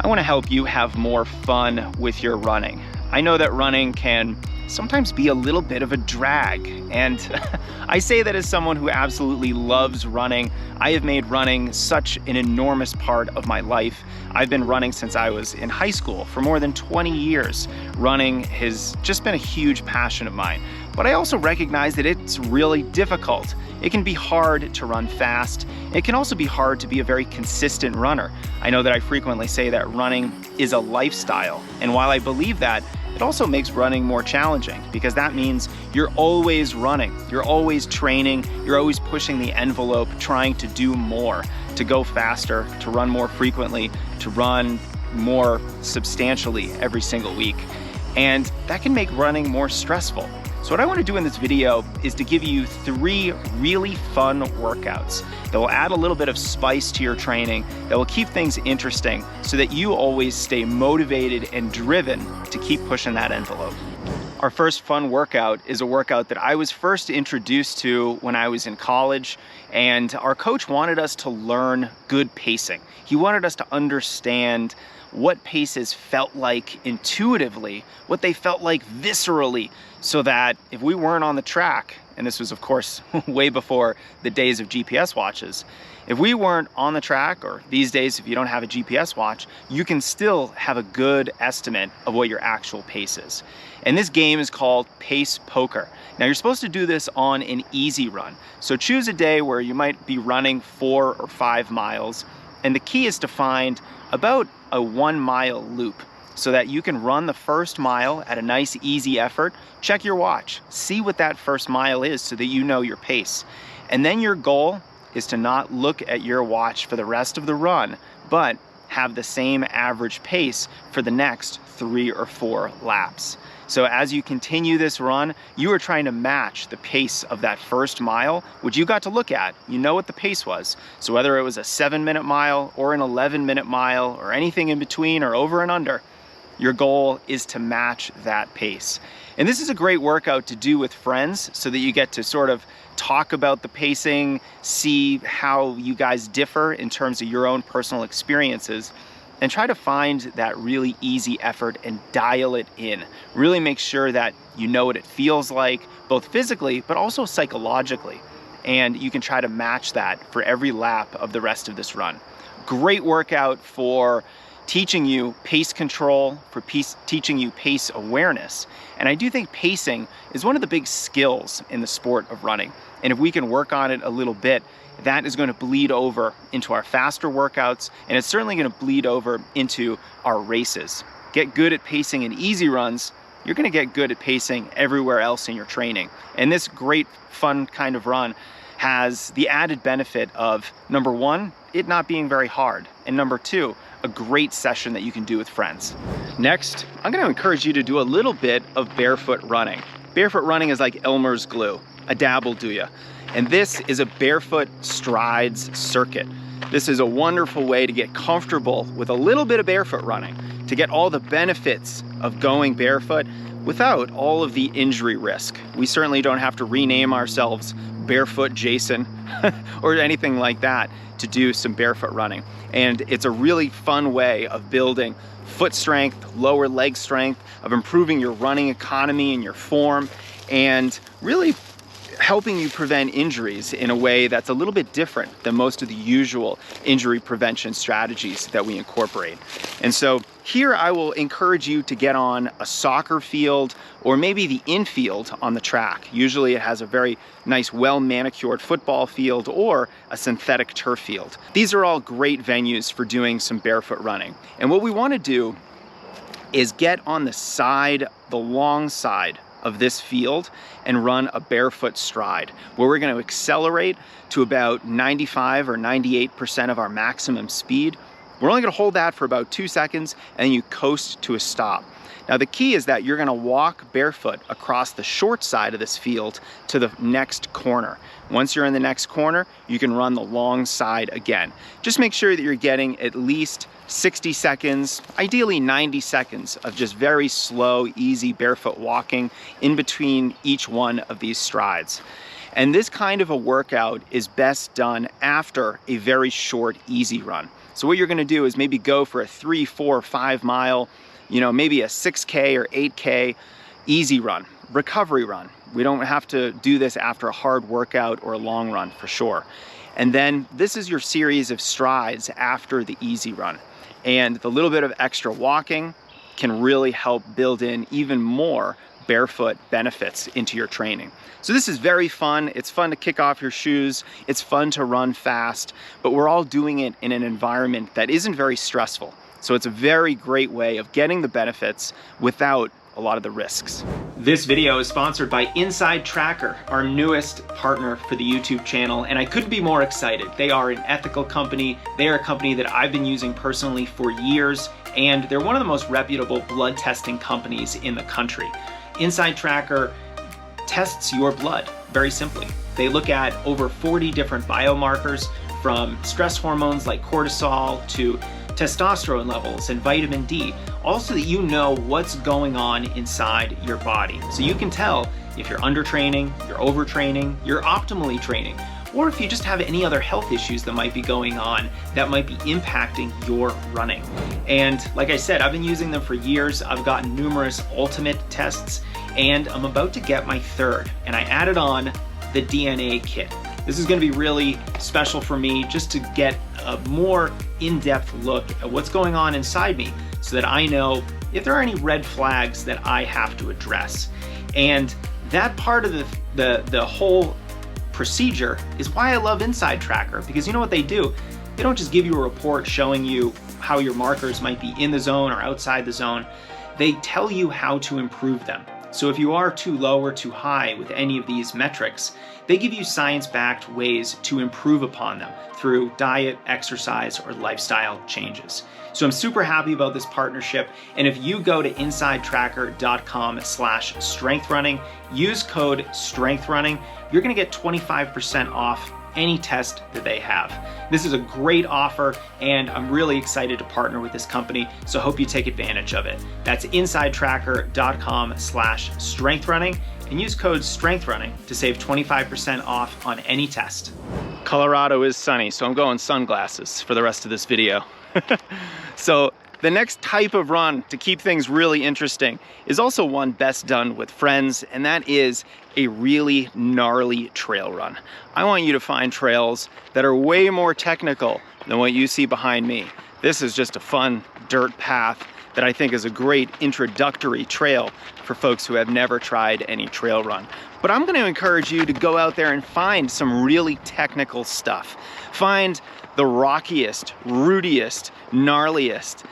I want to help you have more fun with your running. I know that running can sometimes be a little bit of a drag, and I say that as someone who absolutely loves running. I have made running such an enormous part of my life. I've been running since I was in high school for more than 20 years. Running has just been a huge passion of mine, but I also recognize that it's really difficult. It can be hard to run fast. It can also be hard to be a very consistent runner. I know that I frequently say that running is a lifestyle, and while I believe that, it also makes running more challenging because that means you're always running, you're always training, you're always pushing the envelope, trying to do more, to go faster, to run more frequently, to run more substantially every single week. And that can make running more stressful. So what I want to do in this video is to give you 3 really fun workouts that will add a little bit of spice to your training, that will keep things interesting so that you always stay motivated and driven to keep pushing that envelope. Our first fun workout is a workout that I was first introduced to when I was in college, and our coach wanted us to learn good pacing. He wanted us to understand what paces felt like intuitively, what they felt like viscerally, so that if we weren't on the track, and this was of course way before the days of GPS watches, if we weren't on the track, or these days if you don't have a GPS watch, you can still have a good estimate of what your actual pace is. And this game is called Pace Poker. Now you're supposed to do this on an easy run. So choose a day where you might be running 4 or 5 miles, and the key is to find about a 1 mile loop so that you can run the first mile at a nice easy effort. Check your watch, see what that first mile is so that you know your pace. And then your goal is to not look at your watch for the rest of the run, but have the same average pace for the next 3 or 4 laps. So as you continue this run, you are trying to match the pace of that first mile, which you got to look at. You know what the pace was. So whether it was a 7-minute mile or an 11-minute mile or anything in between or over and under, your goal is to match that pace. And this is a great workout to do with friends so that you get to sort of talk about the pacing, see how you guys differ in terms of your own personal experiences, and try to find that really easy effort and dial it in. Really make sure that you know what it feels like, both physically, but also psychologically. And you can try to match that for every lap of the rest of this run. Great workout for teaching you pace control, for teaching you pace awareness. And I do think pacing is one of the big skills in the sport of running. And if we can work on it a little bit, that is going to bleed over into our faster workouts, and it's certainly going to bleed over into our races. Get good at pacing in easy runs, you're going to get good at pacing everywhere else in your training. And this great, fun kind of run has the added benefit of, number 1, it not being very hard, and number 2, a great session that you can do with friends. Next, I'm going to encourage you to do a little bit of barefoot running. Barefoot running is like Elmer's glue. A dab will do ya. And this is a barefoot strides circuit. This is a wonderful way to get comfortable with a little bit of barefoot running, to get all the benefits of going barefoot without all of the injury risk. We certainly don't have to rename ourselves Barefoot Jason or anything like that to do some barefoot running. And it's a really fun way of building foot strength, lower leg strength, of improving your running economy and your form, and really helping you prevent injuries in a way that's a little bit different than most of the usual injury prevention strategies that we incorporate. And so here I will encourage you to get on a soccer field or maybe the infield on the track. Usually it has a very nice, well-manicured football field or a synthetic turf field. These are all great venues for doing some barefoot running. And what we want to do is get on the side, the long side of this field and run a barefoot stride, where we're going to accelerate to about 95 or 98% of our maximum speed. We're only going to hold that for about 2 seconds, and then you coast to a stop. Now the key is that you're going to walk barefoot across the short side of this field to the next corner. Once you're in the next corner, you can run the long side again. Just make sure that you're getting at least 60 seconds, ideally 90 seconds of just very slow, easy barefoot walking in between each one of these strides. And this kind of a workout is best done after a very short, easy run. So what you're gonna do is maybe go for a 3, 4, 5 mile, maybe a 6K or 8K easy run, recovery run. We don't have to do this after a hard workout or a long run for sure. And then this is your series of strides after the easy run. And the little bit of extra walking can really help build in even more barefoot benefits into your training. So this is very fun. It's fun to kick off your shoes. It's fun to run fast, but we're all doing it in an environment that isn't very stressful. So it's a very great way of getting the benefits without a lot of the risks. This video is sponsored by Inside Tracker, our newest partner for the YouTube channel, and I couldn't be more excited. They are an ethical company. They are a company that I've been using personally for years, and they're one of the most reputable blood testing companies in the country. Inside Tracker tests your blood very simply. They look at over 40 different biomarkers, from stress hormones like cortisol to testosterone levels and vitamin D, also that you know what's going on inside your body. So you can tell if you're undertraining, you're overtraining, you're optimally training, or if you just have any other health issues that might be going on that might be impacting your running. And like I said, I've been using them for years. I've gotten numerous ultimate tests, and I'm about to get my third, and I added on the DNA kit. This is gonna be really special for me just to get a more in-depth look at what's going on inside me so that I know if there are any red flags that I have to address. And that part of the whole procedure is why I love Inside Tracker, because you know what they do? They don't just give you a report showing you how your markers might be in the zone or outside the zone. They tell you how to improve them. So if you are too low or too high with any of these metrics, they give you science-backed ways to improve upon them through diet, exercise, or lifestyle changes. So I'm super happy about this partnership. And if you go to insidetracker.com/strengthrunning, use code strengthrunning, you're gonna get 25% off any test that they have. This is a great offer, and I'm really excited to partner with this company, so I hope you take advantage of it. That's insidetracker.com/strengthrunning, and use code strengthrunning to save 25% off on any test. Colorado is sunny, so I'm going sunglasses for the rest of this video. So the next type of run to keep things really interesting is also one best done with friends, and that is a really gnarly trail run. I want you to find trails that are way more technical than what you see behind me. This is just a fun dirt path that I think is a great introductory trail for folks who have never tried any trail run. But I'm going to encourage you to go out there and find some really technical stuff. Find the rockiest, rootiest, gnarliest,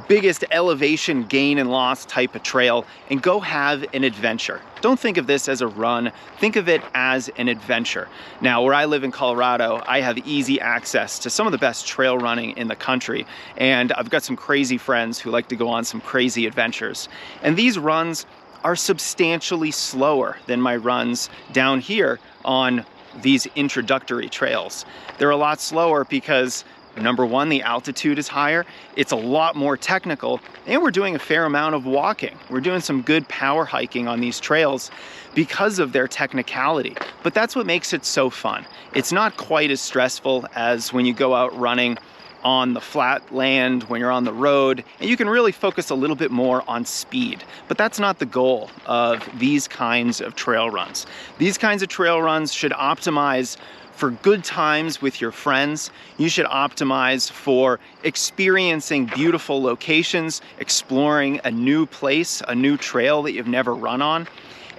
biggest elevation gain and loss type of trail, and go have an adventure. Don't think of this as a run, think of it as an adventure. Now, where I live in Colorado, I have easy access to some of the best trail running in the country, and I've got some crazy friends who like to go on some crazy adventures. And these runs are substantially slower than my runs down here on these introductory trails. They're a lot slower because number one, the altitude is higher, it's a lot more technical, and we're doing a fair amount of walking. We're doing some good power hiking on these trails because of their technicality. But that's what makes it so fun. It's not quite as stressful as when you go out running on the flat land, when you're on the road, and you can really focus a little bit more on speed. But that's not the goal of these kinds of trail runs. These kinds of trail runs should optimize for good times with your friends. You should optimize for experiencing beautiful locations, exploring a new place, a new trail that you've never run on.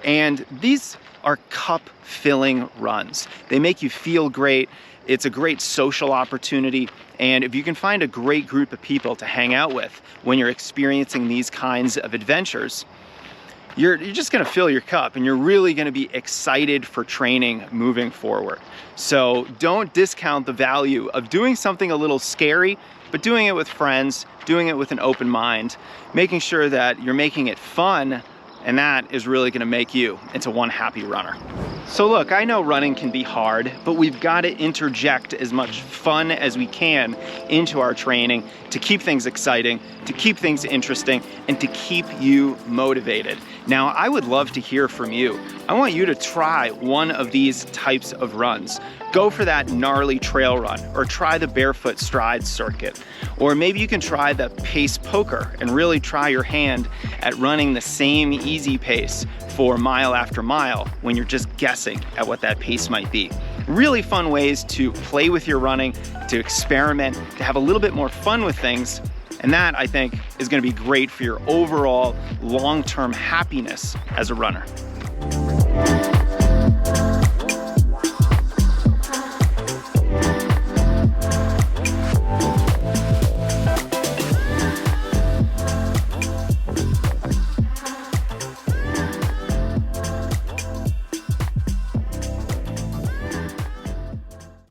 And these are cup-filling runs. They make you feel great. It's a great social opportunity. And if you can find a great group of people to hang out with when you're experiencing these kinds of adventures, you're just gonna fill your cup, and you're really gonna be excited for training moving forward. So don't discount the value of doing something a little scary, but doing it with friends, doing it with an open mind, making sure that you're making it fun, and that is really gonna make you into one happy runner. So look, I know running can be hard, but we've got to interject as much fun as we can into our training to keep things exciting, to keep things interesting, and to keep you motivated. Now, I would love to hear from you. I want you to try one of these types of runs. Go for that gnarly trail run, or try the Barefoot stride circuit. Or maybe you can try the pace poker and really try your hand at running the same easy pace for mile after mile when you're just guessing at what that pace might be. Really fun ways to play with your running, to experiment, to have a little bit more fun with things. And that, I think, is going to be great for your overall long-term happiness as a runner.